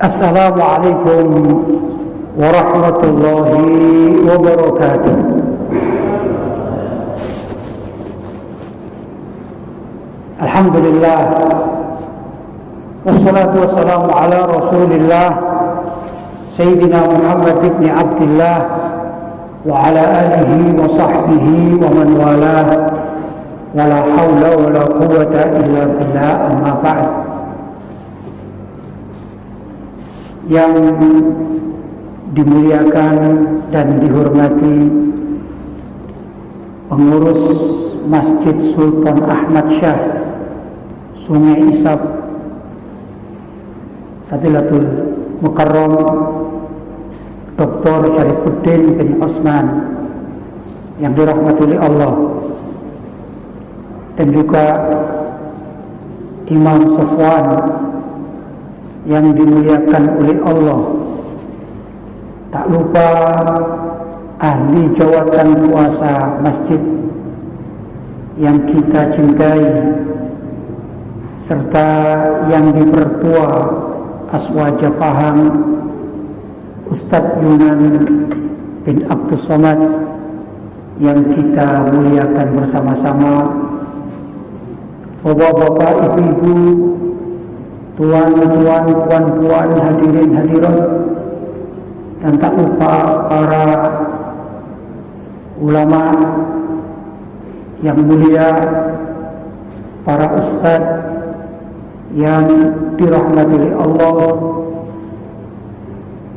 Assalamualaikum warahmatullahi wabarakatuh. Alhamdulillah, wassalatu wassalamu ala rasulillah Sayyidina Muhammad ibn Abdillah wa ala alihi wa sahbihi wa man walah, wa la hawla wa la quwwata illa billah, amma ba'd. Yang dimuliakan dan dihormati pengurus Masjid Sultan Ahmad Shah Sungai Isap, Fadilatul Mukarram Dr. Syarifuddin bin Osman yang dirahmati oleh Allah, dan juga Imam Safwan yang dimuliakan oleh Allah. Tak lupa ahli jawatan kuasa masjid yang kita cintai, serta yang dipertua Aswaja Pahang Ustadz Yunan bin Abdus Somad yang kita muliakan bersama-sama, bapak-bapak, ibu-ibu, tuan-tuan, puan-puan, hadirin hadirat, dan tak lupa para ulama yang mulia, para ustadz yang dirahmati oleh Allah.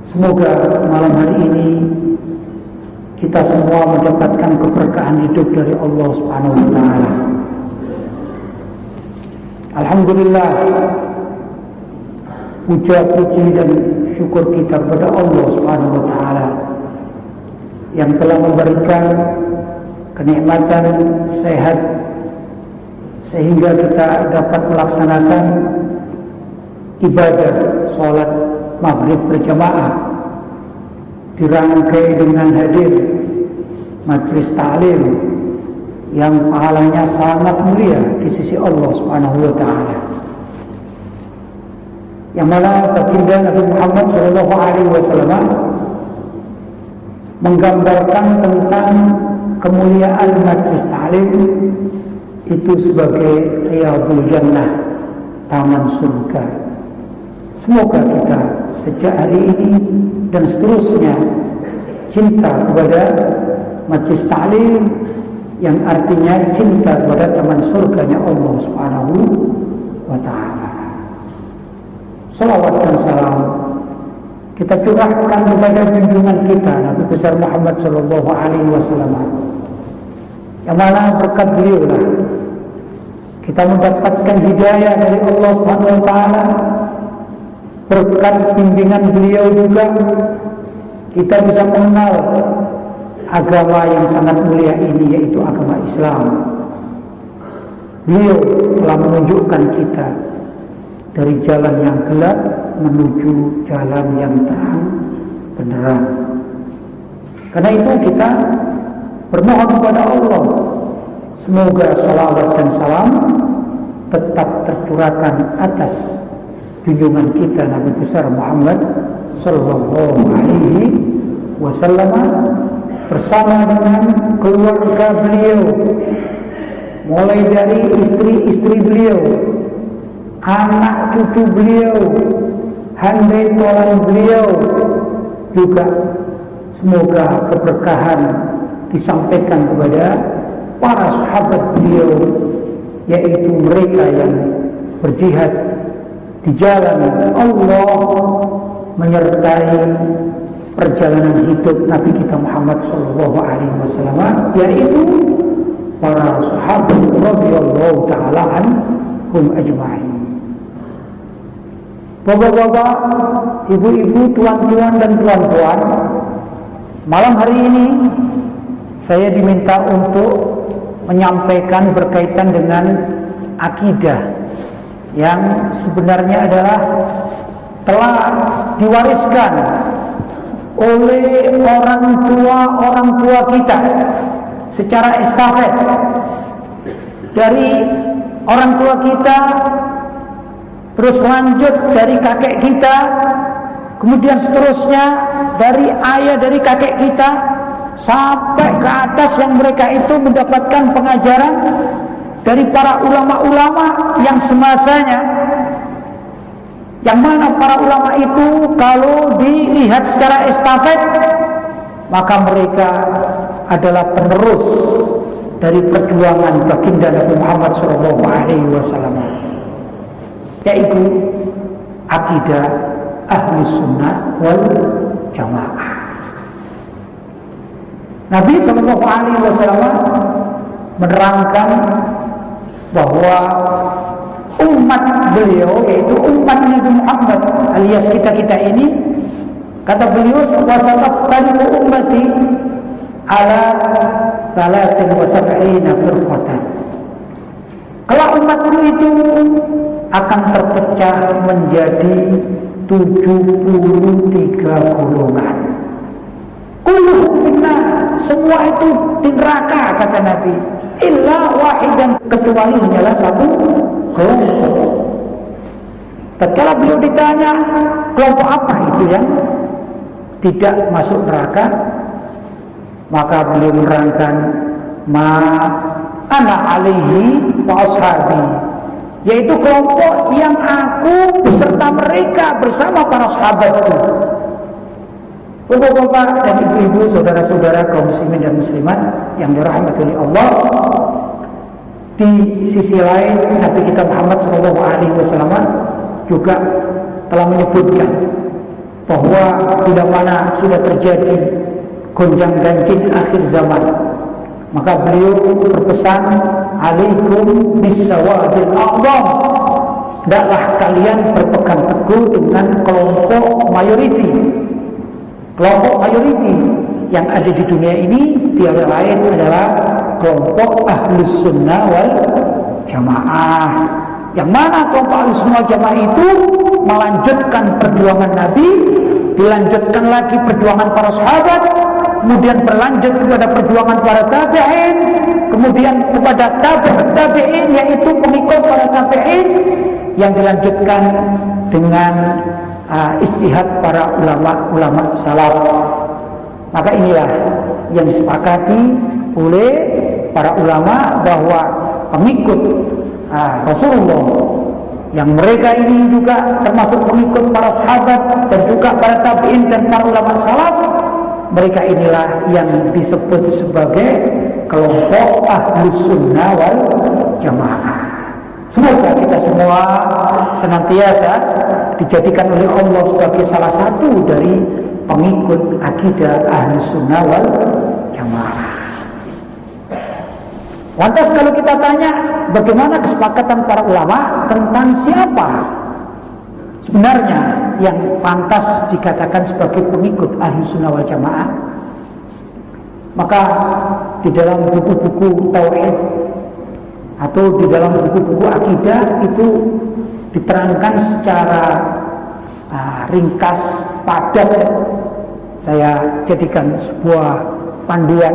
Semoga malam hari ini kita semua mendapatkan keberkahan hidup dari Allah Subhanahu wa taala. Alhamdulillah, puja puji dan syukur kita kepada Allah Subhanahu wa taala yang telah memberikan kenikmatan sehat sehingga kita dapat melaksanakan ibadah salat maghrib berjamaah, dirangkai dengan hadir majelis ta'lim yang pahalanya sangat mulia di sisi Allah Subhanahu wa taala, yang mana baginda Nabi Muhammad SAW menggambarkan tentang kemuliaan majelis ta'lim itu sebagai riyadul jannah, taman surga. Semoga kita sejak hari ini dan seterusnya cinta kepada majelis ta'lim, yang artinya cinta kepada taman surganya Allah Subhanahu wa ta'ala. Salawat dan salam kita curahkan kepada junjungan kita Nabi besar Muhammad sallallahu alaihi wasallam, yang mana berkat beliau lah kita mendapatkan hidayah dari Allah Subhanahu wa taala. Berkat bimbingan beliau juga kita bisa mengenal agama yang sangat mulia ini, yaitu agama Islam. Beliau telah menunjukkan kita dari jalan yang gelap menuju jalan yang terang benderang. Karena itu kita bermohon kepada Allah, semoga salawat dan salam tetap tercurahkan atas junjungan kita Nabi besar Muhammad sallallahu alaihi wasallam bersama dengan keluarga beliau, mulai dari istri-istri beliau, anak cucu beliau, handai tolan beliau, juga semoga keberkahan disampaikan kepada para sahabat beliau, yaitu mereka yang berjihad di jalan Allah menyertai perjalanan hidup Nabi kita Muhammad sallallahu alaihi wasallam, yaitu para sahabat radhiyallahu taala anhum ajma'in. Bapak-bapak, ibu-ibu, tuan-tuan dan puan-puan, malam hari ini saya diminta untuk menyampaikan berkaitan dengan akidah yang sebenarnya adalah telah diwariskan oleh orang tua kita secara estafet dari orang tua kita terus lanjut dari kakek kita, kemudian seterusnya dari ayah dari kakek kita sampai ke atas, yang mereka itu mendapatkan pengajaran dari para ulama-ulama yang semasanya, yang mana para ulama itu kalau dilihat secara estafet maka mereka adalah penerus dari perjuangan baginda Nabi Muhammad SAW, yaitu akidah Ahlus Sunnah wal Jamaah. Nabi SAW menerangkan bahwa umat beliau, yaitu umat Nabi Muhammad alias kita ini, kata beliau, wasataftariqu ummati ala 73 firqatan. Kalau umatku itu akan terpecah menjadi 73 golongan. Kulluhum finnar, semua itu di neraka, kata Nabi. Illa wahidan, kecuali hanyalah satu kelompok. Tatkala beliau ditanya kelompok apa itu yang tidak masuk neraka, maka beliau menerangkan ma ana alaihi wa ashabi, yaitu kelompok yang aku beserta mereka bersama para sahabatku. Bapak-bapak dan ibu-ibu, saudara-saudara kaum muslimin dan muslimat yang dirahmati oleh Allah, di sisi lain Nabi kita Muhammad SAW juga telah menyebutkan bahwa bila mana sudah terjadi gonjang-ganjing akhir zaman, maka beliau berpesan, alaikum bisawadil a'dham, hendaklah kalian berpegang teguh dengan kelompok mayoriti. Kelompok mayoriti yang ada di dunia ini tiada lain adalah kelompok Ahlus Sunnah wal Jamaah, yang mana kelompok Ahlus Sunnah wal Jamaah itu melanjutkan perjuangan Nabi, dilanjutkan lagi perjuangan para sahabat, kemudian berlanjut kepada perjuangan para tabi'in, kemudian kepada tabi'in, yaitu pengikut para tabi'in, yang dilanjutkan dengan ijtihad para ulama salaf. Maka inilah yang disepakati oleh para ulama bahwa pengikut Rasulullah, yang mereka ini juga termasuk pengikut para sahabat dan juga para tabi'in dan para ulama salaf, mereka inilah yang disebut sebagai kelompok Ahlus Sunnah wal Jamaah. Semoga kita semua senantiasa dijadikan oleh Allah sebagai salah satu dari pengikut akidah Ahlus Sunnah wal Jamaah. Lantas kalau kita tanya bagaimana kesepakatan para ulama tentang siapa sebenarnya yang pantas dikatakan sebagai pengikut Ahlus Sunnah wal Jamaah, maka di dalam buku-buku tauhid atau di dalam buku-buku akidah itu diterangkan secara ringkas, padat. Saya jadikan sebuah panduan,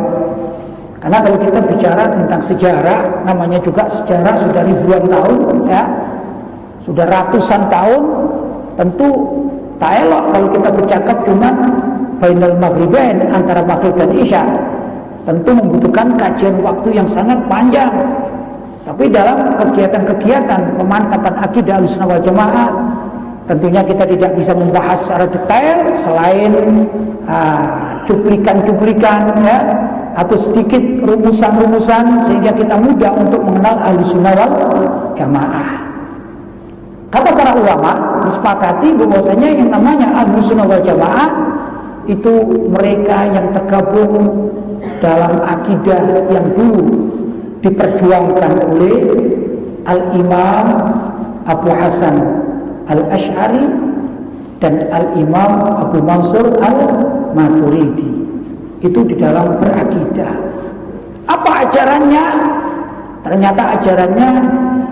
karena kalau kita bicara tentang sejarah, namanya juga sejarah sudah ribuan tahun, ya, sudah ratusan tahun. Tentu tak elok kalau kita bercakap cuma bainal maghribain, antara maghrib dan isya. Tentu membutuhkan kajian waktu yang sangat panjang. Tapi dalam kegiatan-kegiatan pemantapan akidah Ahlussunnah wal Jamaah, tentunya kita tidak bisa membahas secara detail selain cuplikan-cuplikan, ya, atau sedikit rumusan-rumusan sehingga kita mudah untuk mengenal Ahlussunnah wal Jamaah. Kata para ulama disepakati bahwasanya yang namanya Ahlussunnah wal Jamaah itu mereka yang tergabung dalam akidah yang dulu diperjuangkan oleh Al-Imam Abu Hasan Al-Ash'ari dan Al-Imam Abu Mansur Al-Maturidi. Itu di dalam berakidah. Apa ajarannya? Ternyata ajarannya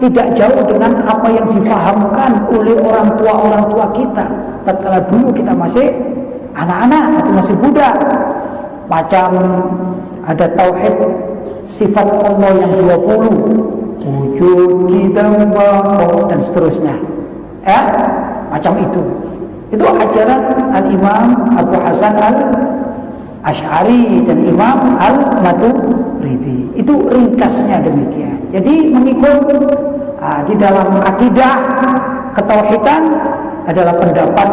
tidak jauh dengan apa yang difahamkan oleh orang tua kita tatkala dulu kita masih anak-anak atau masih budak. Macam ada tauhid sifat Allah yang 20, wujud, kita, dan seterusnya. ya, macam itu. Itu ajaran Al-Imam Abu Hasan Al-Asy'ari dan Imam Al-Maturidi. Itu ringkasnya demikian. Jadi mengikut di dalam akidah ketauhidan adalah pendapat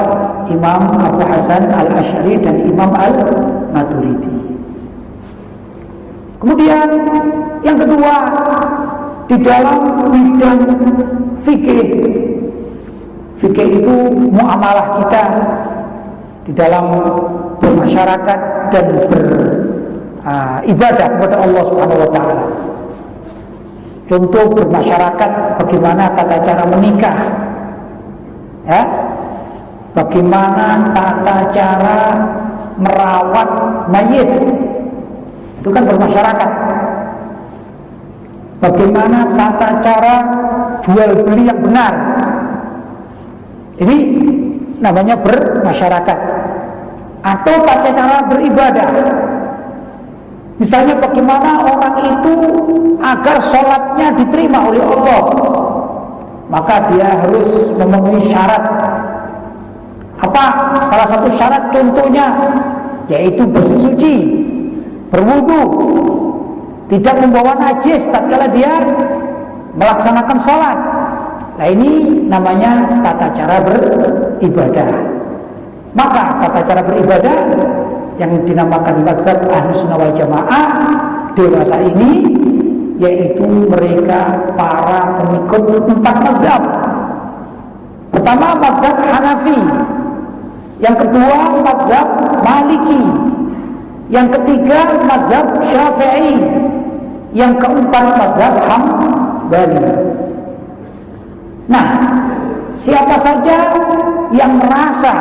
Imam Abu Hasan Al-Asy'ari dan Imam Al-Maturidi. Kemudian yang kedua, di dalam bidang fikih. Fikih itu muamalah kita di dalam bermasyarakat dan beribadah kepada Allah Subhanahu wa taala. Contoh bermasyarakat, bagaimana tata cara menikah, ya, bagaimana tata cara merawat mayit, itu kan bermasyarakat. Bagaimana tata cara jual beli yang benar, ini namanya bermasyarakat. Atau tata cara beribadah, misalnya bagaimana orang itu agar sholatnya diterima oleh Allah, maka dia harus memenuhi syarat. Apa salah satu syarat contohnya? Yaitu bersih suci, berwudu, tidak membawa najis tatkala dia melaksanakan sholat. Nah, ini namanya tata cara beribadah. Maka tata cara beribadah yang dinamakan mazhab Ahlussunnah wal Jamaah dewasa ini, yaitu mereka para pengikut 4 mazhab. Pertama mazhab Hanafi, yang kedua mazhab Maliki, yang ketiga mazhab Syafi'i, yang keempat mazhab Hambali. Nah, siapa saja yang merasa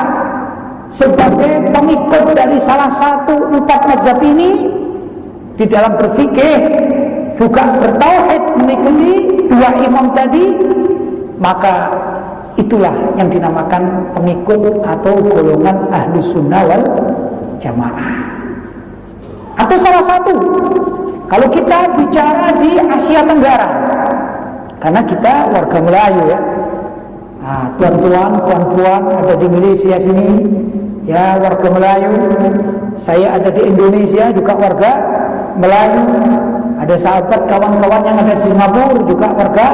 sebagai pengikut dari salah satu 4 mazhab ini di dalam berfikih juga bertauhid mengikuti 2 imam tadi, maka itulah yang dinamakan pengikut atau golongan Ahlussunnah wal Jamaah. Atau salah satu, kalau kita bicara di Asia Tenggara, karena kita warga Melayu ya, tuan-tuan, puan-puan ada di Malaysia sini, ya warga Melayu. Saya ada di Indonesia juga warga Melayu. Ada sahabat kawan-kawan yang ada di Singapura juga warga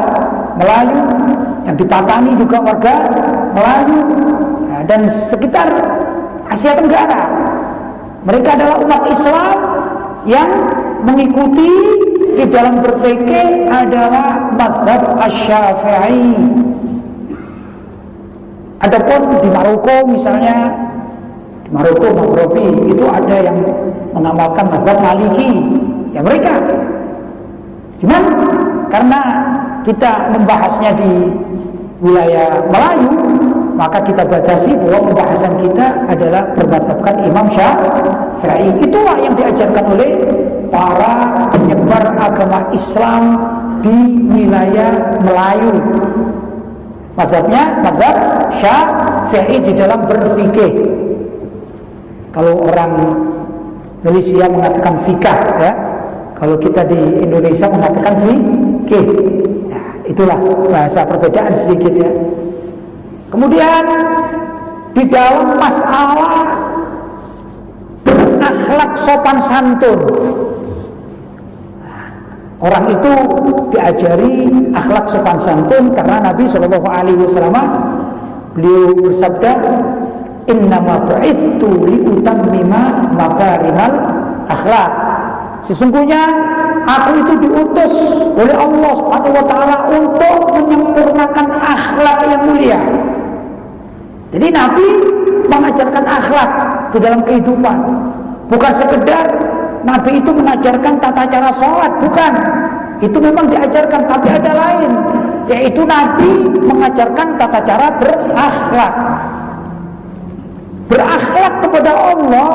Melayu, yang di Patani juga warga Melayu, dan sekitar Asia Tenggara. Mereka adalah umat Islam yang mengikuti di dalam berfikih adalah mazhab Asy-Syafi'i. Adapun di Maroko misalnya, di Maroko, Maghribi, itu ada yang mengamalkan mazhab Maliki, ya mereka. Cuman karena kita membahasnya di wilayah Melayu, maka kita batasi bahwa pembahasan kita adalah bermadhabkan Imam Syafi'i. Itulah yang diajarkan oleh para penyebar agama Islam di wilayah Melayu. Mazhabnya mazhab Syafi'i di dalam berfikih. Kalau orang Malaysia mengatakan fikah, ya, kalau kita di Indonesia mengatakan fikih. Ya, itulah bahasa perbedaan sedikit ya. Kemudian di dalam masalah berakhlak sopan santun, orang itu diajari akhlak sopan santun karena Nabi SAW beliau bersabda, innama bu'ithtu liutammima makarimal akhlak. Sesungguhnya aku itu diutus oleh Allah Subhanahu wa taala untuk menyempurnakan akhlak yang mulia. Jadi Nabi mengajarkan akhlak di dalam kehidupan. Bukan sekedar Nabi itu mengajarkan tata cara sholat, bukan. Itu memang diajarkan, tapi ada lain, yaitu Nabi mengajarkan tata cara berakhlak. Berakhlak kepada Allah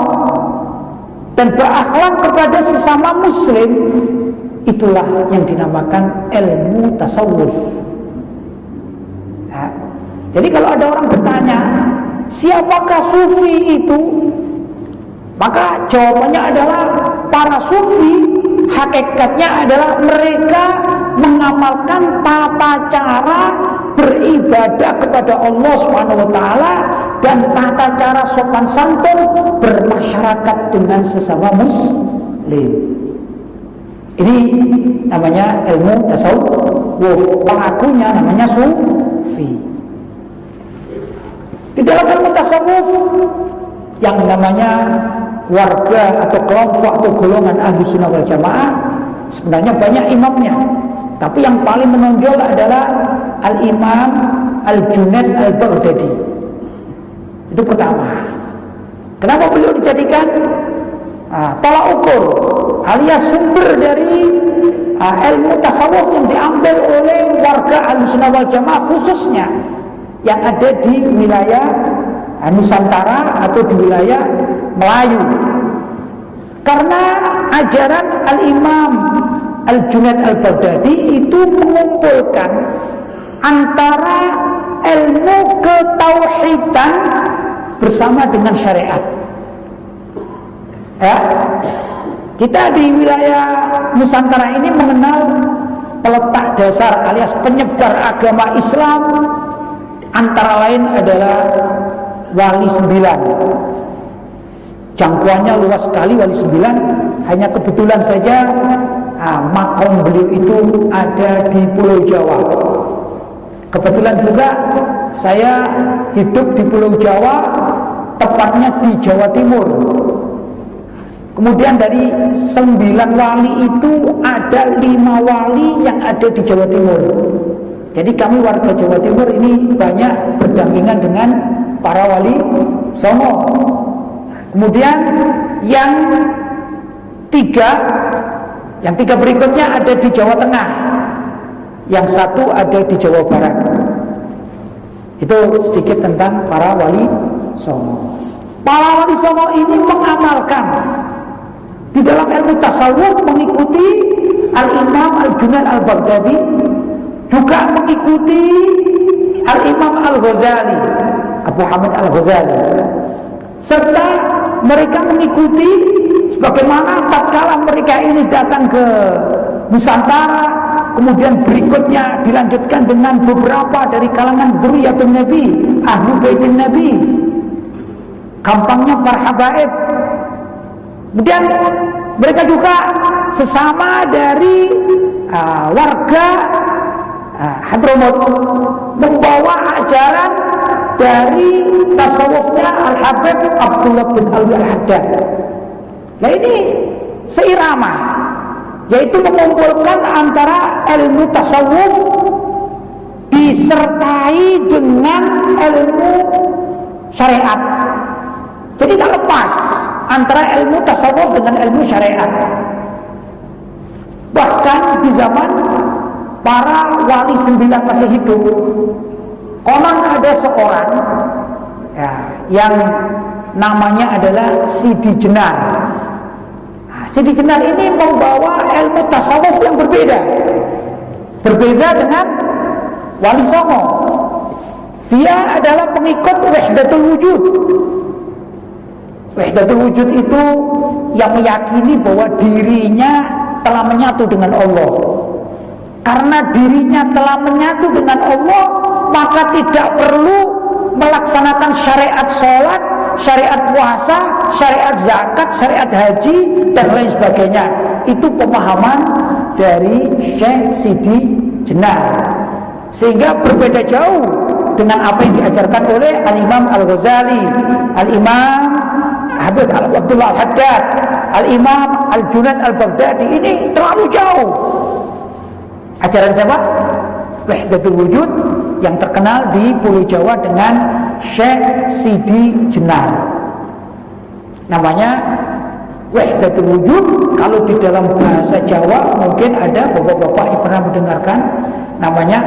dan berakhlak kepada sesama muslim, itulah yang dinamakan ilmu tasawuf. Nah, jadi kalau ada orang bertanya, siapakah sufi itu? Maka jawabannya adalah para sufi hakikatnya adalah mereka mengamalkan tata cara beribadah kepada Allah Subhanahu wa taala, dan tata cara sopan santun bermasyarakat dengan sesama muslim. Ini namanya ilmu tasawuf, pelakunya namanya sufi. Di dalam ilmu tasawuf yang namanya warga atau kelompok atau golongan Ahlus Sunnah wal Jamaah, sebenarnya banyak imamnya, tapi yang paling menonjol adalah Al-Imam Al-Junaid Al-Baghdadi. Itu pertama. Kenapa beliau dijadikan tolak ukur alias sumber dari ilmu tasawuf yang diambil oleh warga Ahlus Sunnah wal Jamaah, khususnya yang ada di wilayah Nusantara atau di wilayah Melayu? Karena ajaran Al-Imam Al-Junaid Al-Baghdadi itu mengumpulkan antara ilmu ketauhidan bersama dengan syariat. Ya, kita di wilayah Nusantara ini mengenal peletak dasar alias penyebar agama Islam, antara lain adalah Wali Sembilan. Jangkauannya luas sekali Wali Sembilan. Hanya kebetulan saja makom beliau itu ada di Pulau Jawa. Kebetulan juga saya hidup di Pulau Jawa, tepatnya di Jawa Timur. Kemudian dari 9 wali itu ada 5 wali yang ada di Jawa Timur. Jadi kami warga Jawa Timur ini banyak berdampingan dengan para wali songo. Kemudian yang tiga berikutnya ada di Jawa Tengah, yang satu ada di Jawa Barat. Itu sedikit tentang para wali songo. Para wali songo ini mengamalkan di dalam ilmu tasawuf, mengikuti Al-Imam Al-Junaid Al-Baghdadi, juga mengikuti Al-Imam Al-Ghazali, Abu Hamid Al-Ghazali, serta mereka mengikuti sebagaimana tatkala mereka ini datang ke Nusantara, kemudian berikutnya dilanjutkan dengan beberapa dari kalangan dzurriyyatun Nabi, ahlu baitin Nabi, gampangnya para habaib. Kemudian mereka juga sesama dari warga Hadramaut membawa ajaran dari tasawufnya Al-Habib Abdullah bin Alwi Al-Haddad. Nah ini seirama, yaitu mengumpulkan antara ilmu tasawuf disertai dengan ilmu syariat. Jadi tak lepas antara ilmu tasawuf dengan ilmu syariat. Bahkan di zaman para wali 9 masih hidup, konon ada seorang yang namanya adalah Sidi Jenar. Sidi Jenar ini membawa ilmu tasawuf yang berbeda dengan wali songo. Dia adalah pengikut Wahdatul Wujud. Wahdatul Wujud itu yang meyakini bahwa dirinya telah menyatu dengan Allah. Karena dirinya telah menyatu dengan Allah, maka tidak perlu melaksanakan syariat sholat, syariat puasa, syariat zakat, syariat haji, dan lain sebagainya. Itu pemahaman dari Syekh Sidi Jenar, sehingga berbeda jauh dengan apa yang diajarkan oleh Al-Imam Al-Ghazali, Al-Imam Habib Abdullah Al-Haddad, Al-Imam Al-Junaid Al-Baghdadi. Ini terlalu jauh. Ajaran siapa? Wahdatul Wujud yang terkenal di Pulau Jawa dengan Syekh Sidi Jenar. Namanya Wahdatul Wujud. Kalau di dalam bahasa Jawa mungkin ada bapak-bapak yang pernah mendengarkan, namanya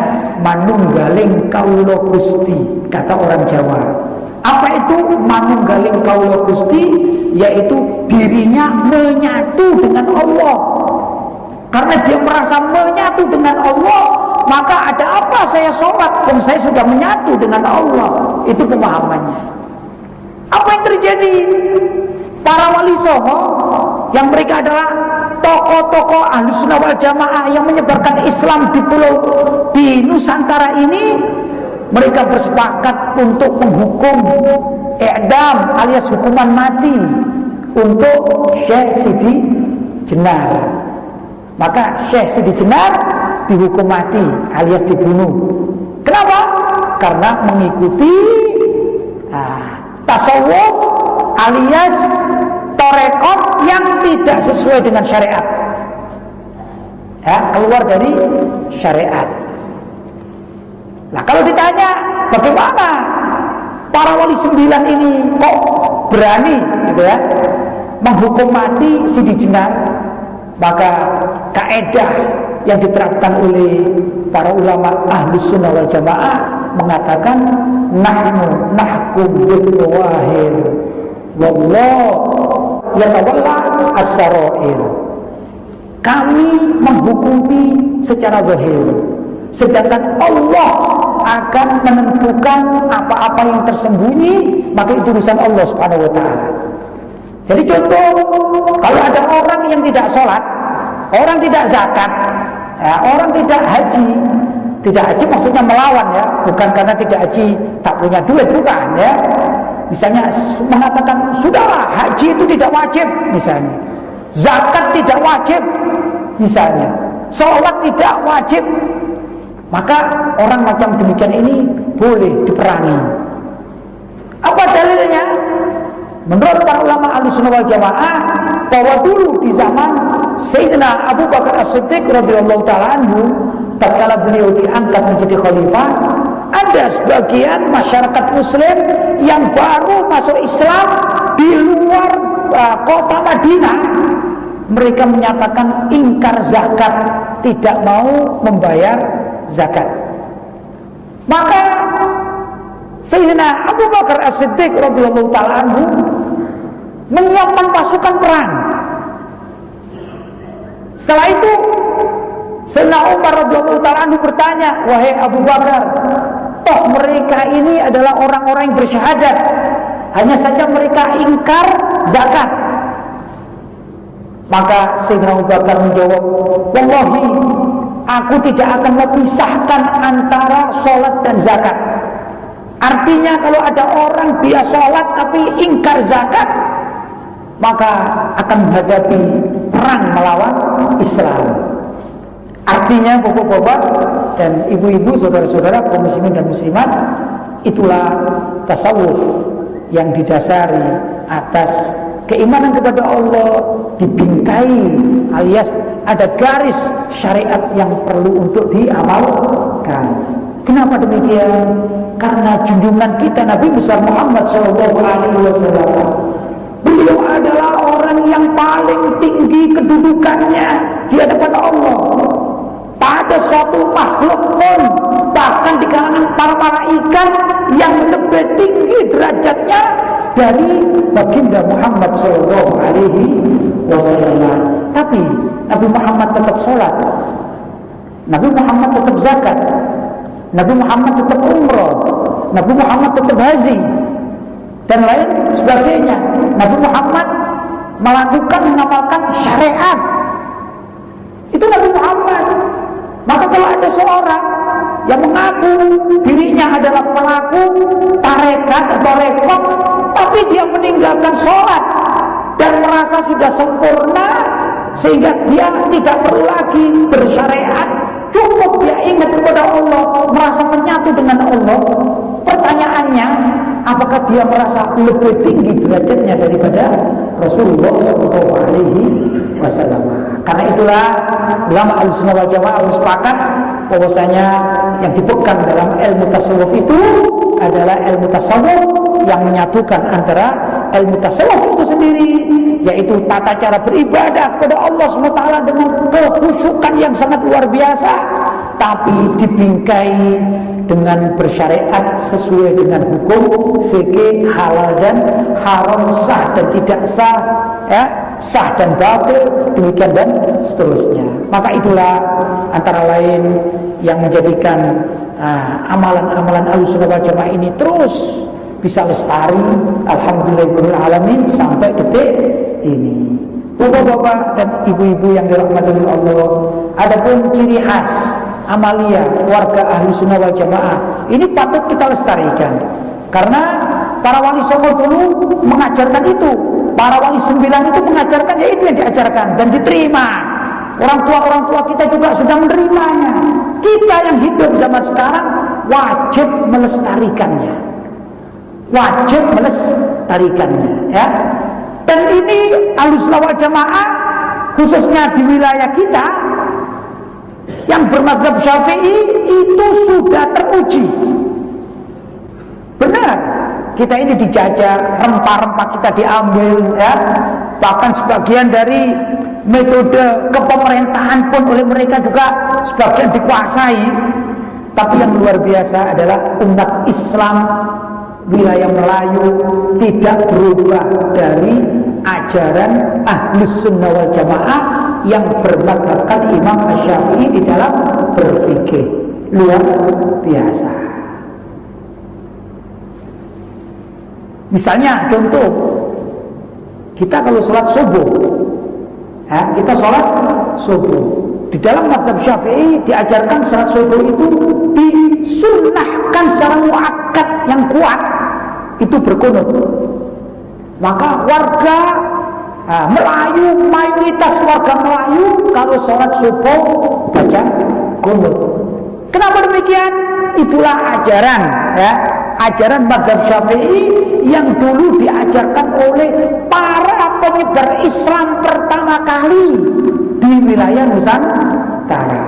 Manunggaling Kawula Gusti, kata orang Jawa. Apa itu Manunggaling Kawula Gusti? Yaitu dirinya menyatu dengan Allah. Karena dia merasa menyatu dengan Allah, maka ada apa saya sholat dan saya sudah menyatu dengan Allah. Itu pemahamannya. Apa yang terjadi? Para wali songo yang mereka adalah tokoh-tokoh Ahlussunnah wal Jamaah yang menyebarkan Islam di Nusantara ini, mereka bersepakat untuk menghukum i'dam alias hukuman mati untuk Syekh Sidi Jenar. Maka Syekh Sidi Jenar dihukum mati alias dibunuh. Kenapa? Karena mengikuti tasawuf alias torekot yang tidak sesuai dengan syariat, keluar dari syariat. Nah, kalau ditanya bagaimana para wali 9 ini kok berani gitu ya menghukum mati Sidi Jenar, maka kaedah yang diterapkan oleh para ulama Ahlussunnah wal Jamaah mengatakan nahnu nahkum bil zawahir wallahu yatawalla as-sarair. Kami menghukumi secara zahir, sedangkan Allah akan menentukan apa-apa yang tersembunyi, maka itu urusan Allah Subhanahu wa taala. Jadi contoh, kalau ada orang yang tidak sholat, orang tidak zakat, orang tidak haji. Tidak haji maksudnya melawan ya, bukan karena tidak haji tak punya duit, bukan ya. Misalnya mengatakan sudahlah haji itu tidak wajib misalnya, zakat tidak wajib misalnya, sholat tidak wajib, maka orang macam demikian ini boleh diperangi. Apa dalilnya? Menurut para ulama Ahlussunnah wal Jamaah, bahwa dulu di zaman Sayyidina Abu Bakar As-Siddiq radhiyallahu taala anhu, tatkala beliau diangkat menjadi khalifah, ada sebagian masyarakat muslim yang baru masuk Islam di luar kota Madinah. Mereka menyatakan ingkar zakat, tidak mau membayar zakat. Maka Sayyidina Abu Bakar As-Siddiq radhiyallahu taala anhu menyiapkan pasukan perang. Setelah itu Sayyidina Umar radhiyallahu taala anhu bertanya, "Wahai Abu Bakar, toh mereka ini adalah orang-orang yang bersyahadat, hanya saja mereka ingkar zakat." Maka Sayyidina Abu Bakar menjawab, "Wallahi, aku tidak akan memisahkan antara sholat dan zakat." Artinya kalau ada orang dia sholat tapi ingkar zakat, maka akan menghadapi perang melawan Islam. Artinya bapak-bapak dan ibu-ibu, saudara-saudara kaum muslimin dan muslimat, itulah tasawuf yang didasari atas keimanan kepada Allah, dibingkai alias ada garis syariat yang perlu untuk diamalkan. Kenapa demikian? Karena junjungan kita Nabi besar Muhammad SAW, beliau adalah orang yang paling tinggi kedudukannya di hadapan Allah. Pada suatu makhluk pun, bahkan di kalangan para malaikat, yang lebih tinggi derajatnya dari baginda Muhammad SAW. Tapi Nabi Muhammad tetap sholat, Nabi Muhammad tetap zakat, Nabi Muhammad tetap umrah, Nabi Muhammad tetap haji, dan lain sebagainya. Nabi Muhammad melakukan, mengamalkan syariat. Itu Nabi Muhammad. Maka kalau ada seorang yang mengaku dirinya adalah pelaku tarekat atau rekod, tapi dia meninggalkan sholat dan merasa sudah sempurna, sehingga dia tidak perlu lagi bersyariat, cukup dia ingat kepada Allah, merasa menyatu dengan Allah. Pertanyaannya, apakah dia merasa lebih tinggi derajatnya daripada Rasulullah SAW? Karena itulah ulama Ahlussunnah wal Jamaah bersepakat bahwasanya yang dipegang dalam ilmu tasawuf itu adalah ilmu tasawuf yang menyatukan antara ilmu tasawuf itu sendiri, yaitu tata cara beribadah kepada Allah SWT dengan kekhusyukan yang sangat luar biasa, tapi dibingkai dengan bersyariat sesuai dengan hukum fikih halal dan haram, sah dan tidak sah, ya, sah dan batil, demikian dan seterusnya. Maka itulah antara lain yang menjadikan amalan-amalan Ahlussunnah wal Jamaah ini terus bisa lestari, alhamdulillahirabbil alamin, sampai detik ini. Bapak-bapak dan ibu-ibu yang dirahmati oleh Allah, adapun ciri khas amalia warga Ahlussunnah wal Jamaah ini patut kita lestarikan, karena para wali songo dulu mengajarkan itu, para wali 9 itu mengajarkan, yaitu yang diajarkan dan diterima. Orang tua kita juga sudah menerimanya. Kita yang hidup zaman sekarang wajib melestarikannya, ya. Dan ini Ahlussunnah wal Jamaah khususnya di wilayah kita yang bermadzhab Syafi'i itu sudah teruji. Benar, kita ini dijajah, rempah-rempah kita diambil, ya. Bahkan sebagian dari metode kepemerintahan pun oleh mereka juga sebagian dikuasai. Tapi yang luar biasa adalah umat Islam wilayah Melayu tidak berubah dari ajaran Ahlussunnah wal Jamaah yang bermadhabkan Imam Asy-Syafi'i di dalam berfikih. Luar biasa. Misalnya contoh, kita kalau sholat subuh, ya, kita sholat subuh, di dalam mazhab Syafi'i diajarkan sholat subuh itu disunnahkan secara muakkad yang kuat, itu berkunut. Maka warga Melayu, mayoritas warga Melayu kalau sholat subuh baca kunut. Kenapa demikian? Itulah ajaran, ya, ajaran mazhab Syafi'i yang dulu diajarkan oleh para penyebar Islam pertama kali di wilayah Nusantara.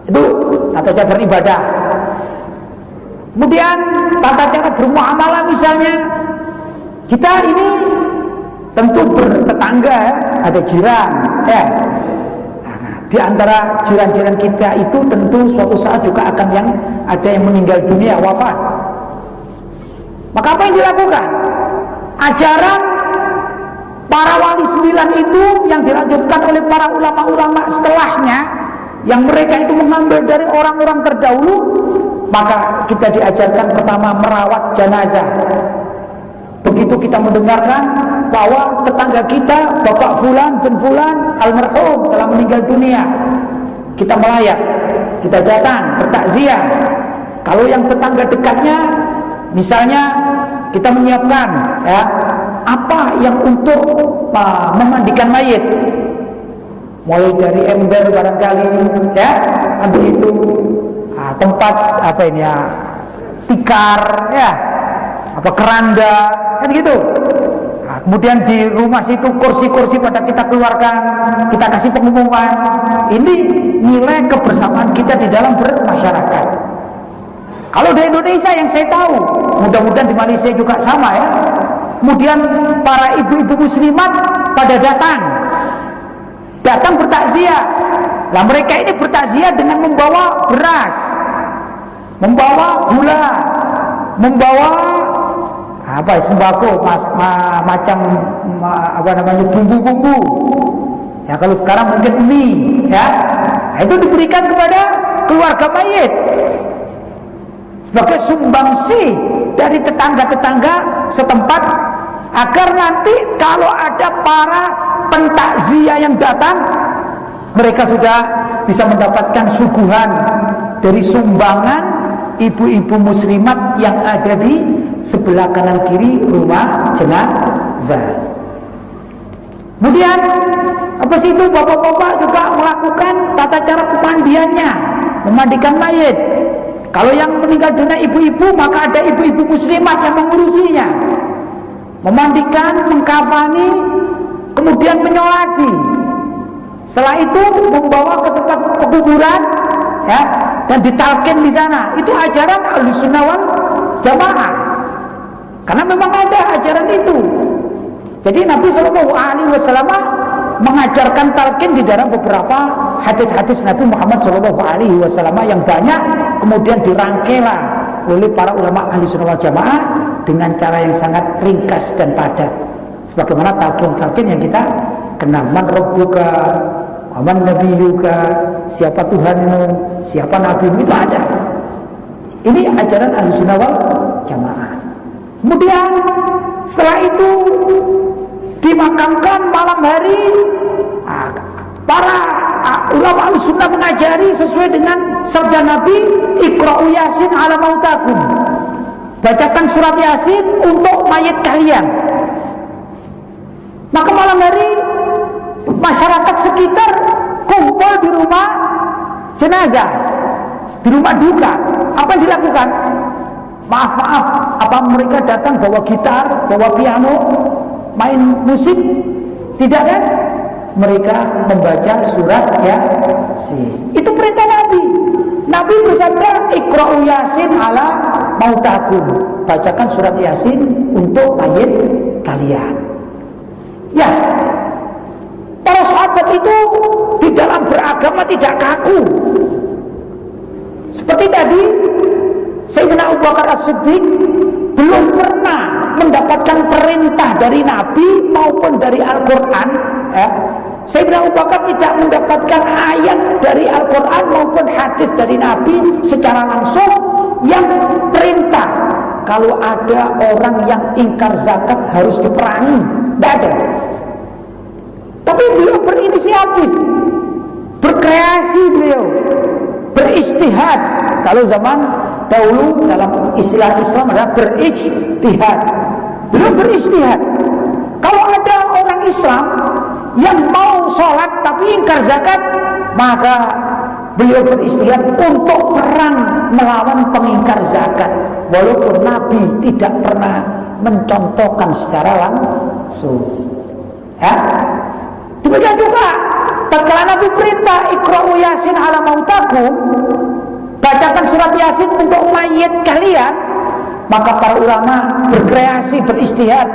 Itu tata cara beribadah. Kemudian tata cara bermuamalah, misalnya kita ini tentu bertetangga, ya, ada jiran, ya. Nah, di antara jiran-jiran kita itu tentu suatu saat juga akan ada yang meninggal dunia, wafat. Maka apa yang dilakukan? Ajaran para wali 9 itu yang dilanjutkan oleh para ulama-ulama setelahnya, yang mereka itu mengambil dari orang-orang terdahulu. Maka kita diajarkan pertama merawat jenazah. Begitu kita mendengarkan bahwa tetangga kita, Bapak Fulan bin Fulan almarhum telah meninggal dunia, kita melayat, kita datang bertakziah. Kalau yang tetangga dekatnya, misalnya kita menyiapkan, ya, apa yang untuk memandikan mayit, mulai dari ember barangkali, ya, ambil itu. Tempat apa ini, ya, tikar, ya, apa keranda, kan gitu. Kemudian di rumah situ kursi-kursi pada kita keluarkan, kita kasih pengumuman. Ini nilai kebersamaan kita di dalam bermasyarakat. Kalau di Indonesia yang saya tahu, mudah-mudahan di Malaysia juga sama, ya. Kemudian para ibu-ibu muslimat pada datang bertakziah. Nah, mereka ini bertakziah dengan membawa beras, membawa gula, membawa sembako, macam bumbu-bumbu. Ya, kalau sekarang mungkin mie, ya. Nah, itu diberikan kepada keluarga mayit sebagai sumbangsi dari tetangga-tetangga setempat, agar nanti kalau ada para pentakziah yang datang, mereka sudah bisa mendapatkan suguhan dari sumbangan ibu-ibu muslimat yang ada di sebelah kanan kiri rumah jenazah. Kemudian apa sih itu, bapak-bapak juga melakukan tata cara pemandiannya, memandikan mayit. Kalau yang meninggal dunia ibu-ibu, maka ada ibu-ibu muslimat yang mengurusinya, memandikan, mengkafani, kemudian menyolati. Setelah itu membawa ke tempat pekuburan, ya, dan ditalkin di sana. Itu ajaran Ahlussunnah wal Jamaah. Karena memang ada ajaran itu. Jadi Nabi SAW mengajarkan talqin di dalam beberapa hadis-hadis Nabi Muhammad SAW yang banyak, kemudian dirangkailah oleh para ulama Ahlussunnah wal Jamaah dengan cara yang sangat ringkas dan padat. Sebagaimana talqin-talqin yang kita kenal, man rabbuka, man nabiyuka, siapa Tuhanmu, siapa nabimu, itu ada. Ini ajaran Ahlussunnah wal Jamaah. Kemudian setelah itu dimakamkan malam hari. Para ulama al-sunnah mengajari sesuai dengan sabda Nabi, Iqra'u Yasin ala mautakum, bacakan surat Yasin untuk mayat kalian. Maka malam hari masyarakat sekitar kumpul di rumah jenazah, di rumah duka. Apa yang dilakukan? Maaf, apa mereka datang bawa gitar, bawa piano, main musik? Tidak kan? Mereka membaca surat Yasin. Itu perintah Nabi. Nabi bersabda, Iqra'u Yasin ala mautakum, bacakan surat Yasin untuk mayit kalian. Ya, para sahabat itu di dalam beragama tidak kaku. Seperti tadi, Sayyidina Abu Bakar As-Siddiq belum pernah mendapatkan perintah dari Nabi maupun dari Al-Quran. Sayyidina Abu Bakar tidak mendapatkan ayat dari Al-Quran maupun hadis dari Nabi secara langsung yang perintah kalau ada orang yang ingkar zakat harus diperangi. Tidak ada. Tapi beliau berinisiatif, berkreasi, beliau berijtihad. Kalau zaman dahulu dalam istilah Islam adalah berijtihad. Beliau berijtihad. Kalau ada orang Islam yang mau sholat tapi ingkar zakat, maka beliau berijtihad untuk perang melawan pengingkar zakat, walaupun Nabi tidak pernah mencontohkan secara langsung. Demikian juga tatkala Nabi perintah Iqra'u Yasin ala mautakum, bacakan surat Yasin untuk mayit kalian, maka para ulama berkreasi, berijtihad.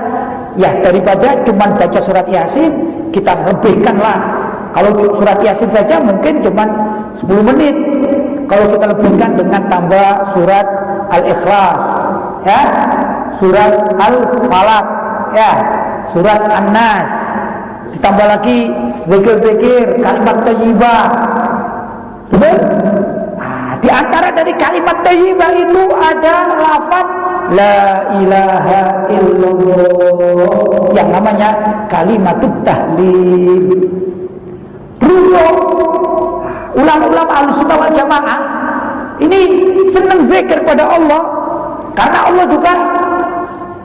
Ya, daripada cuma baca surat Yasin, kita lebihkanlah. Kalau surat Yasin saja mungkin cuma 10 menit. Kalau kita lebihkan dengan tambah surat Al-Ikhlas, surat Al-Falaq, surat An-Nas, ditambah lagi zikir-zikir, kalimat thayyibah. Betul? Di antara dari kalimat thayyibah itu ada lafaz la ilaha illallah yang namanya kalimatut tahlil. Berhubung ulama-ulama Ahlussunnah wal Jamaah ini senang zikir pada Allah, karena Allah juga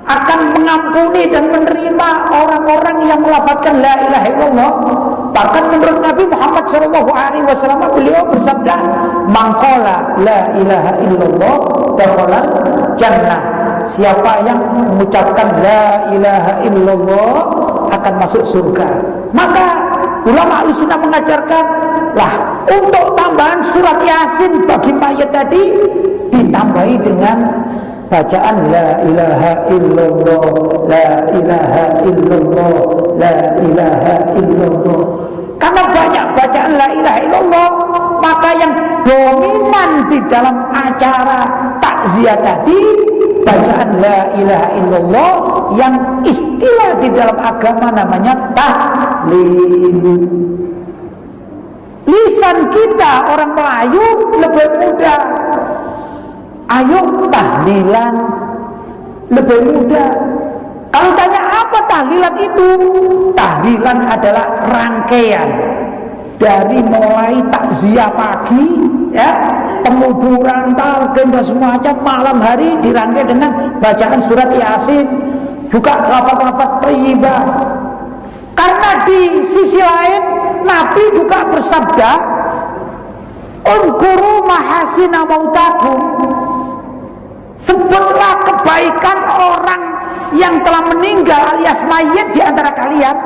akan mengampuni dan menerima orang-orang yang melafazkan la ilaha illallah. Bahkan menurut Nabi Muhammad SAW, beliau bersabda, man qala la ilaha illallah dakhala jannah. Siapa yang mengucapkan la ilaha illallah akan masuk surga. Maka ulama Ahlussunnah mengajarkan lah untuk tambahan surat Yasin bagi mayat tadi ditambahi dengan bacaan la ilaha illallah, la ilaha illallah, la ilaha illallah. Karena banyak bacaan la ilaha illallah, maka yang dominan di dalam acara takziah tadi bacaan la ilaha illallah, yang istilah di dalam agama namanya tahlil. Lisan kita orang Melayu lebih mudah. Ayo tahlilan, lebih mudah. Kalau tanya apa tahlilan itu? Tahlilan adalah rangkaian dari mulai takziah pagi, penguburan, talqin dan semacam, malam hari dirangkai dengan bacaan surat Yasin, juga lafaz-lafaz thayyibah. Karena di sisi lain Nabi juga bersabda, "Unzkuru mahasina mautakum." Sebutlah kebaikan orang yang telah meninggal alias mayit di antara kalian.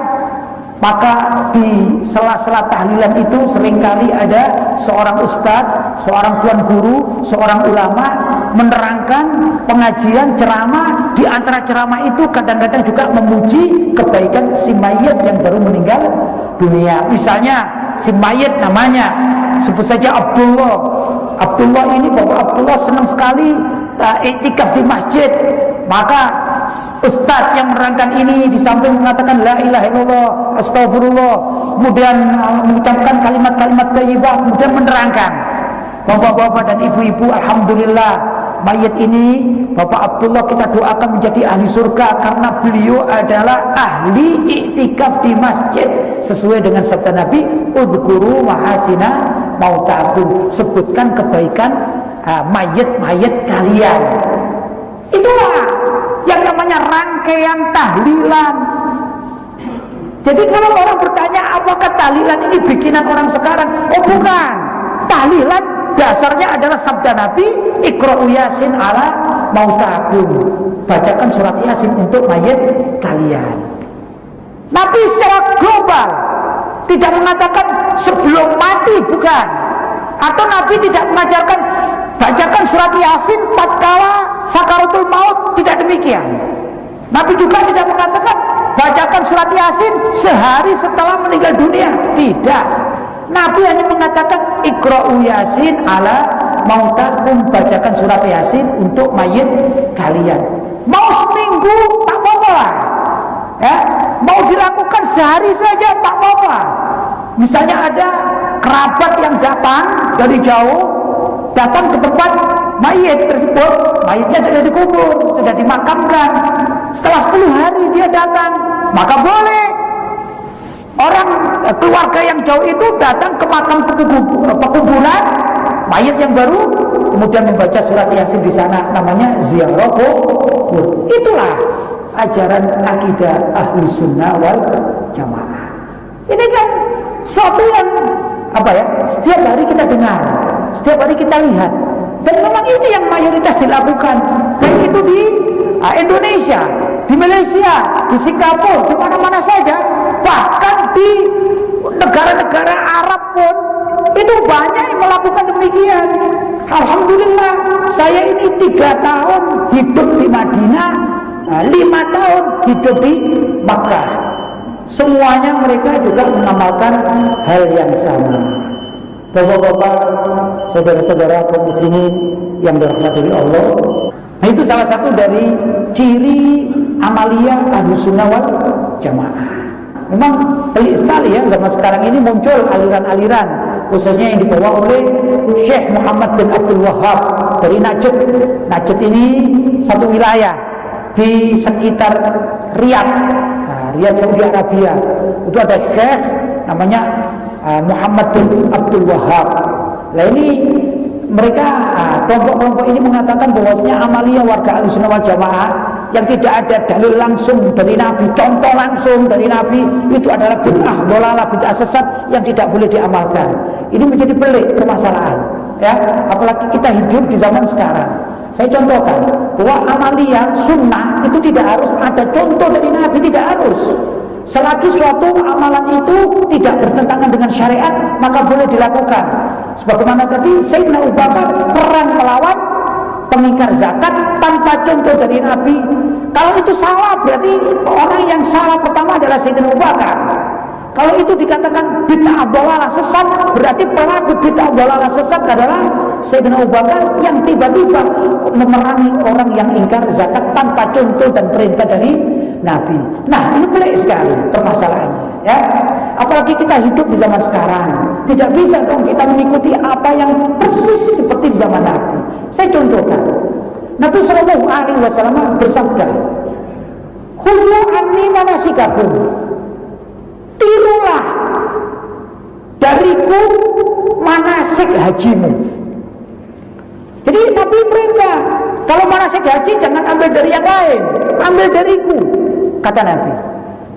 Maka di sela-sela tahlilan itu seringkali ada seorang ustadz, seorang tuan guru, seorang ulama menerangkan pengajian ceramah. Di antara ceramah itu kadang-kadang juga memuji kebaikan si mayit yang baru meninggal dunia. Misalnya si mayit namanya sebut saja Abdullah. Abdullah ini, Bapak Abdullah senang sekali iktikaf di masjid. Maka ustadz yang menerangkan ini di samping mengatakan la ilaha illallah, astagfirullah, kemudian mengucapkan kalimat-kalimat thayyibah, kemudian menerangkan, bapak-bapak dan ibu-ibu, alhamdulillah mayit ini Bapak Abdullah kita doakan menjadi ahli surga karena beliau adalah ahli iktikaf di masjid sesuai dengan sabda Nabi, udhkuru mahasina mautakum, sebutkan kebaikan mayit-mayit kalian. Itulah yang namanya rangkaian tahlilan. Jadi kalau orang bertanya apakah tahlilan ini bikinan orang sekarang, oh bukan. Tahlilan dasarnya adalah sabda Nabi, Iqra'u Yasin ala mautakum, bacakan surat Yasin untuk mayit kalian. Nabi secara global tidak mengatakan sebelum mati, bukan. Atau Nabi tidak mengajarkan bacakan surat Yasin tatkala sakaratul maut, tidak demikian. Nabi juga tidak mengatakan bacakan surat Yasin sehari setelah meninggal dunia, tidak. Nabi hanya mengatakan Iqra'u Yasin ala mautakum, bacakan surat Yasin untuk mayit kalian. Mau seminggu tak apa-apa lah, ya. Mau dilakukan sehari saja tak apa-apa. Misalnya ada kerabat yang datang dari jauh, datang ke tempat mayit tersebut, mayitnya sudah dikubur, sudah dimakamkan. Setelah 10 hari dia datang, maka boleh orang keluarga yang jauh itu datang ke makam pekuburan mayit yang baru, kemudian membaca surat Yasin di sana, namanya ziarah kubur. Itulah ajaran akidah ahli sunnah wal jamaah. Ini kan suatu yang setiap hari kita dengar, setiap hari kita lihat, dan memang ini yang mayoritas dilakukan, baik itu di Indonesia, di Malaysia, di Singapura, di mana-mana saja, bahkan di negara-negara Arab pun itu banyak yang melakukan demikian. Alhamdulillah, saya ini 3 tahun hidup di Madinah, 5 tahun hidup di Makkah. Semuanya mereka juga mengamalkan hal yang sama. Bapak-bapak, saudara-saudara kaum muslimin yang dirahmati Allah, nah itu salah satu dari ciri amalia Ahlussunnah wal Jamaah. Memang pelik sekali ya, zaman sekarang ini muncul aliran-aliran, khususnya yang dibawa oleh Syekh Muhammad bin Abdul Wahab dari Najd. Najd ini satu wilayah di sekitar Riyadh, Riyadh Saudi Arabia. Itu ada Syekh namanya Muhammad bin Abdul Wahab. Nah ini mereka kelompok-kelompok ini mengatakan bahwasanya amalia warga Ahlussunnah wal Jamaah yang tidak ada dalil langsung dari Nabi, contoh langsung dari Nabi, itu adalah bid'ah dhalalah, bid'ah sesat yang tidak boleh diamalkan. Ini menjadi pelik permasalahan, ya. Apalagi kita hidup di zaman sekarang. Saya contohkan bahwa amalia sunnah itu tidak harus ada contoh dari Nabi, tidak harus. Selagi suatu amalan itu tidak bertentangan dengan syariat, maka boleh dilakukan. Sebagaimana tadi Sayyidina Abu Bakar perang melawan pengingkar zakat tanpa contoh dari Nabi. Kalau itu salah, berarti orang yang salah pertama adalah Sayyidina Abu Bakar. Kalau itu dikatakan bid'ah dhalalah sesat, berarti pelaku bid'ah dhalalah sesat adalah Sayyidina Abu Bakar yang tiba-tiba memerangi orang yang ingkar zakat tanpa contoh dan perintah dari Nabi. Nah, ini pelik sekali permasalahannya, ya. Apalagi kita hidup di zaman sekarang, tidak bisa dong kita mengikuti apa yang persis seperti di zaman Nabi. Saya contohkan, Nabi SAW bersabda, "Khudhu anni manasikakum." Tirulah dariku manasik hajimu. Jadi Nabi perintah, kalau manasik haji jangan ambil dari yang lain, ambil dariku, kata Nabi.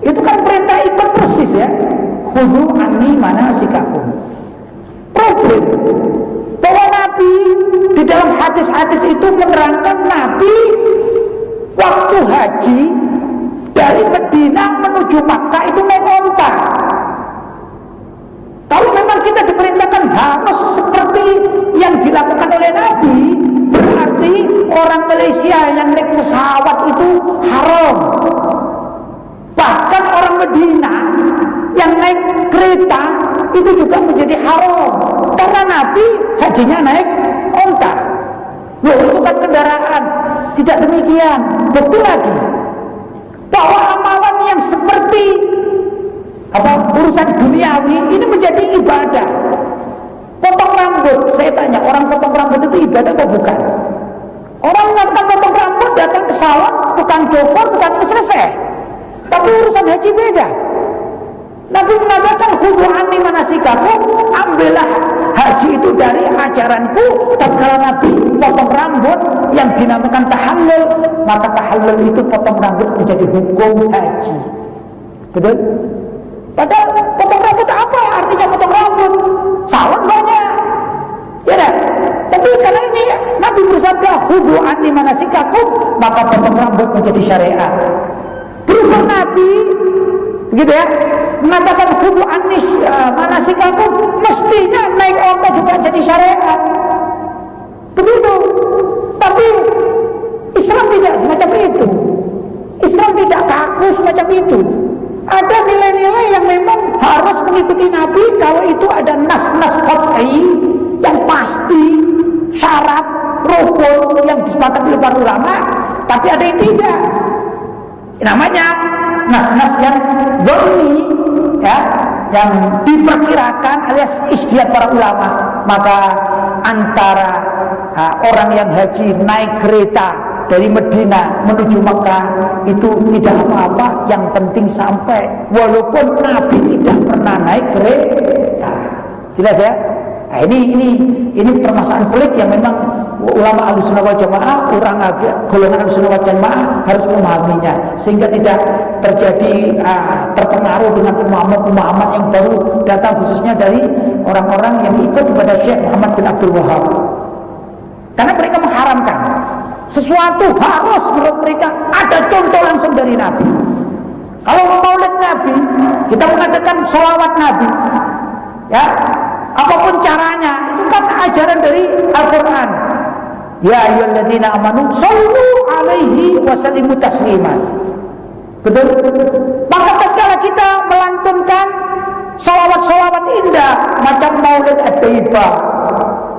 Itu kan perintah ikut persis ya. Khudhu anni manasikakum. Problem bahwa Nabi di dalam hadis-hadis itu menerangkan Nabi waktu haji dari Madinah menuju Makkah itu naik onta. Kalau memang kita diperintahkan harus seperti yang dilakukan oleh Nabi, berarti orang Malaysia yang naik pesawat itu haram. Bahkan orang Madinah yang naik kereta itu juga menjadi haram, karena Nabi hajinya naik onta. Loh, itu kan kendaraan. Tidak demikian. Betul lagi bahwa amalan yang seperti urusan duniawi ini menjadi ibadah. Potong rambut, saya tanya, orang potong rambut itu ibadah atau bukan? Orang mengatakan potong rambut datang ke salon, tukang cukur, tukang selesai. Tapi urusan haji beda. Nabi mengatakan khudhu anni manasikakum, ambillah haji itu dari ajaranku. Tatkala Nabi potong rambut yang dinamakan tahallul, maka tahallul itu potong rambut menjadi hukum haji. Betul? Padahal potong rambut apa artinya potong rambut? Salon banyak. Ya dah. Tapi karena ini Nabi bersabda khudhu anni manasikakum, maka potong rambut menjadi syariat. Berubah Nabi begitu ya, mengatakan khudhu anni manasikakum, mestinya naik onta juga jadi syariat. Begitu. Tapi Islam tidak semacam itu. Islam tidak kaku semacam itu. Ada nilai-nilai yang memang harus mengikuti Nabi. Kalau itu ada nas-nas qat'i yang pasti, syarat, rukun yang disepakati oleh para ulama. Tapi ada yang tidak. Namanya nas-nas yang dhonni, ya, yang diperkirakan alias ijtihad para ulama. Maka antara orang yang haji naik kereta dari Medina menuju Mekah itu tidak apa-apa, yang penting sampai, walaupun Nabi tidak pernah naik kereta. Jelas ya? Nah, ini permasalahan pelik yang memang ulama Ahlussunnah wal Jamaah, orang golongan Ahlussunnah wal Jamaah harus memahaminya sehingga tidak terjadi terpengaruh dengan pemahaman yang baru datang khususnya dari orang-orang yang ikut kepada Syekh Muhammad bin Abdul Wahab. Karena mereka mengharamkan sesuatu harus menurut mereka ada contoh langsung dari Nabi. Kalau maulid Nabi, kita mengatakan sholawat Nabi, ya, apapun caranya, itu kan ajaran dari Al-Quran. Ya ayyuhalladzina amanu shollu alaihi wa sallimu tasliman. Betul? Maka tatkala kita melantunkan sholawat-sholawat indah macam maulid Ad-Daibah,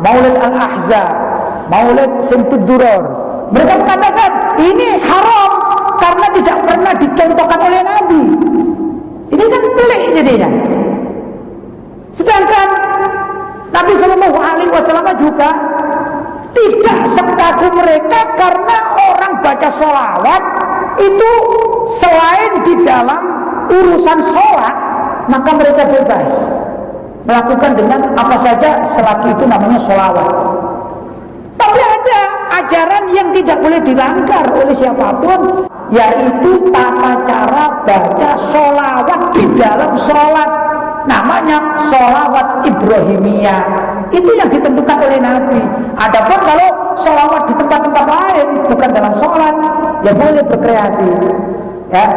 maulid Al-Ahzab, maulid Simtud Duror, mereka mengatakan ini haram karena tidak pernah dicontohkan oleh Nabi. Ini kan pelik jadinya. Sedangkan Nabi Shallallahu Alaihi Wasallam juga tidak sekaku mereka, karena orang baca sholawat itu selain di dalam urusan sholat, maka mereka bebas melakukan dengan apa saja selagi itu namanya sholawat. Tapi ada ajaran yang tidak boleh dilanggar oleh siapapun, yaitu tata cara baca sholawat di dalam sholat. Namanya sholawat Ibrahimiyah. Itu yang ditentukan oleh Nabi. Adapun kalau sholawat di tempat-tempat lain, bukan dalam sholat, ya boleh berkreasi. Ya,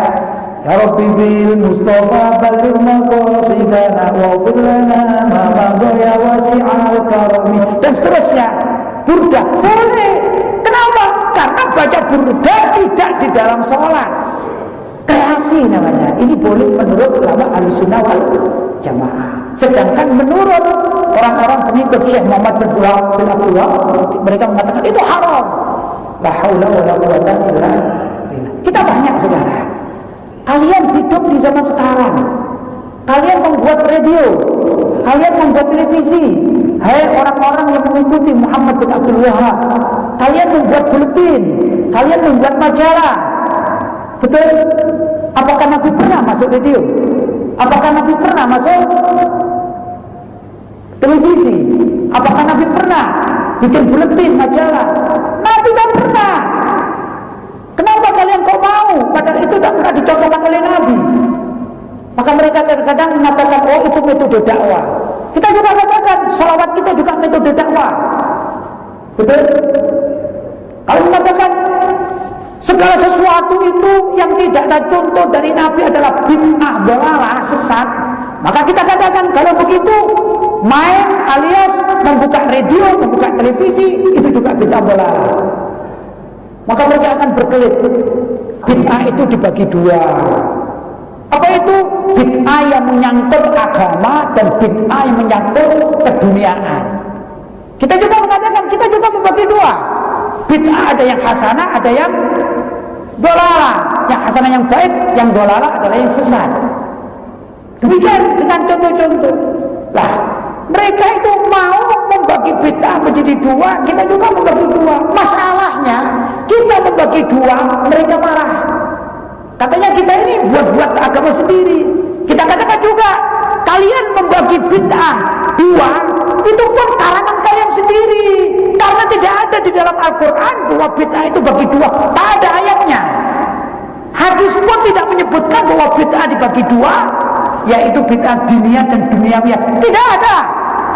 ya Rabbi bil Mustafa baligh maqasidana wa fir lana ma madha wasi'al karami, dan seterusnya. Burda boleh. Kenapa? Karena baca burda tidak di dalam sholat. Kreasi namanya. Ini boleh menurut ulama Ahlussunnah wal Jamaah. Sedangkan menurut orang-orang pengikut Syekh Muhammad bin Abdul Wahab, mereka mengatakan itu haram. La haula wala quwwata illa billah. Kita tanya sekarang, kalian hidup di zaman sekarang, kalian membuat radio, kalian membuat televisi. Hai orang-orang yang mengikuti Muhammad bin Abdul Wahab, kalian membuat buletin, kalian membuat majalah. Betul? Apakah Nabi pernah masuk radio? Apakah Nabi pernah masuk televisi? Apakah Nabi pernah bikin buletin, majalah? Nabi tidak pernah. Kenapa kalian kok mau? Padahal itu tidak pernah dicontohkan oleh Nabi. Maka mereka kadang-kadang mengatakan, oh itu metode dakwah. Kita juga katakan, sholawat kita juga metode dakwah. Betul? Kalau mengatakan segala sesuatu itu yang tidak ada contoh dari Nabi adalah bid'ah, dalalah, sesat, maka kita katakan kalau begitu main alias membuka radio, membuka televisi itu juga bid'ah, dalalah. Maka mereka akan berkelit. Bid'ah itu dibagi dua. Apa itu? Bid'ah yang menyangkut agama dan bid'ah yang menyangkut keduniaan. Kita juga mengatakan, kita juga membagi dua. Bid'ah ada yang hasanah, ada yang dolalah. Yang hasanah yang baik, yang dolalah adalah yang sesat. Demikian dengan contoh-contoh. Lah, mereka itu mau membagi membagi bid'ah menjadi dua, kita juga membagi dua. Masalahnya kita membagi dua, mereka marah. Katanya kita ini buat-buat agama sendiri. Kita katakan juga, kalian membagi bid'ah dua, itu pun karangan kalian sendiri. Karena tidak ada di dalam Al-Quran bahwa bid'ah itu bagi dua. Tak ada ayatnya. Hadis pun tidak menyebutkan bahwa bid'ah dibagi dua, yaitu bid'ah dunia dan duniawiyah. Tidak ada.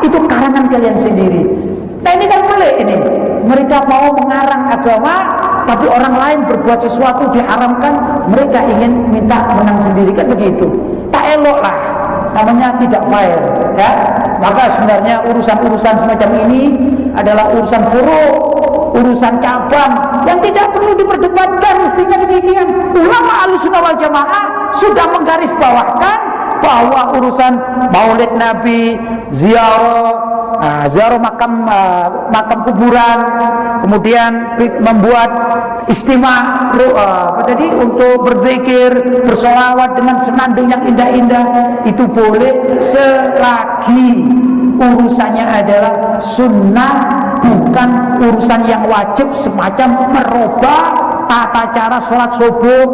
Itu karangan kalian sendiri. Nah ini kan pelik ini. Mereka mau mengarang agama, tapi orang lain berbuat sesuatu diharamkan, mereka ingin minta menang sendiri, kan begitu. Tak elok lah, namanya tidak fair, ya. Maka sebenarnya urusan-urusan semacam ini adalah urusan furu', urusan cabang yang tidak perlu diperdebatkan. Mestinya demikian. Ulama Ahlussunnah wal Jamaah sudah menggarisbawahkan bahwa urusan maulid Nabi, ziarah makam kuburan, kemudian membuat istimewa untuk berzikir, bersolawat dengan senandung yang indah-indah, itu boleh selagi urusannya adalah sunnah, bukan urusan yang wajib semacam merubah tata cara sholat subuh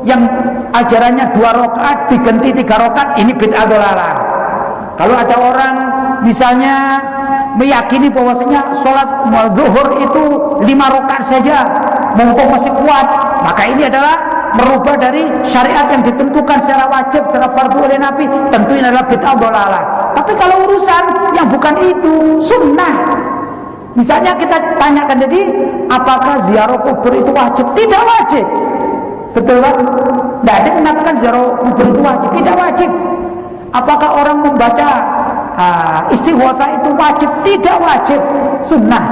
yang ajarannya 2 rakaat diganti 3 rakaat. Ini bid'ah dhalalah. Kalau ada orang misalnya meyakini bahwasanya sholat zuhur itu 5 rakaat saja, mumpung masih kuat, maka ini adalah merubah dari syariat yang ditentukan secara wajib, secara fardu oleh Nabi. Tentu ini adalah bid'ah dhalalah. Tapi kalau urusan yang bukan itu, sunnah, misalnya kita tanyakan tadi, apakah ziarah kubur itu wajib? Tidak wajib. Betul kan? Tidak ada yang mengatakan ziarah kubur itu wajib. Tidak wajib. Apakah orang membaca istighotsah itu wajib? Tidak wajib. Sunnah.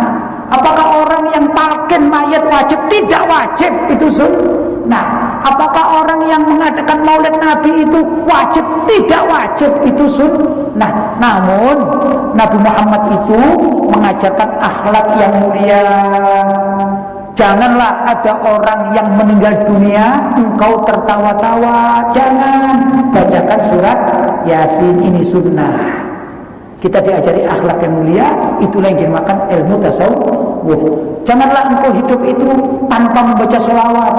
Apakah orang yang talqin mayat wajib? Tidak wajib. Itu sunnah. Apakah orang yang mengadakan maulid Nabi itu wajib? Tidak wajib. Itu sunnah. Namun Nabi Muhammad itu mengajarkan akhlak yang mulia. Janganlah ada orang yang meninggal dunia engkau tertawa-tawa. Jangan. Bacakan surat Yasin, ini sunnah. Kita diajari akhlak yang mulia, itulah yang dinamakan ilmu tasawuf. Janganlah engkau hidup itu tanpa membaca sholawat.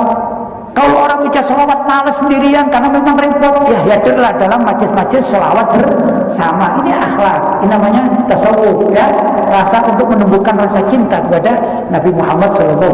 Kalau orang baca sholawat malas sendirian karena memang repot, ya hadirlah dalam majlis-majlis sholawat bersama. Ini akhlak, ini namanya tasawuf, ya. Rasa untuk menumbuhkan rasa cinta kepada Nabi Muhammad SAW.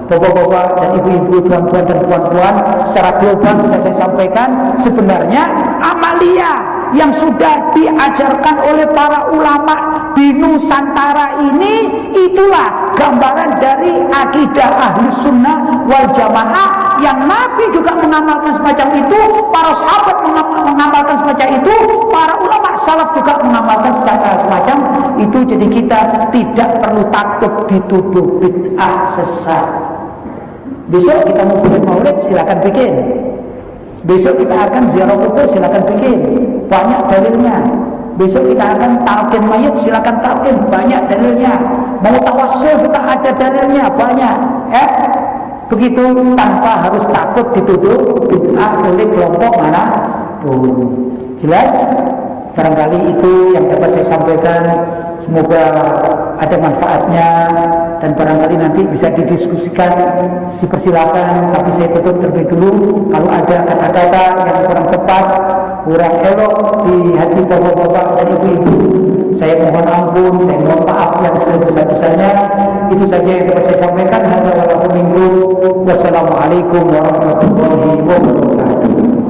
Bapak-bapak dan ibu-ibu, tuan-tuan dan puan-puan, secara global sudah saya sampaikan, sebenarnya amalia yang sudah diajarkan oleh para ulama di Nusantara ini, itulah gambaran dari akidah Ahlus Sunnah wal Jamaah, yang Nabi juga mengamalkan semacam itu, para sahabat mengamalkan semacam itu, para ulama salaf juga mengamalkan semacam itu. Jadi kita tidak perlu takut dituduh bid'ah sesat. Besok kita mau bikin maulid, silakan bikin. Besok kita akan ziarah kubur, silakan bikin. Banyak dalilnya. Besok kita akan talqin mayit, silakan talqin, banyak dalilnya. Mau tawassul juga ada dalilnya, banyak. Begitu, tanpa harus takut dituduh bid'ah oleh kelompok manapun. Jelas? Barangkali itu yang dapat saya sampaikan. Semoga ada manfaatnya, dan barangkali nanti bisa didiskusikan. Silakan, tapi saya tutup terlebih dulu. Kalau ada kata-kata yang kurang tepat, kurang elok di hati bapak-bapak dan ibu-ibu, saya mohon ampun, saya mohon maaf yang sebesar-besarnya. Itu saja yang dapat saya sampaikan. Wassalamualaikum warahmatullahi wabarakatuh.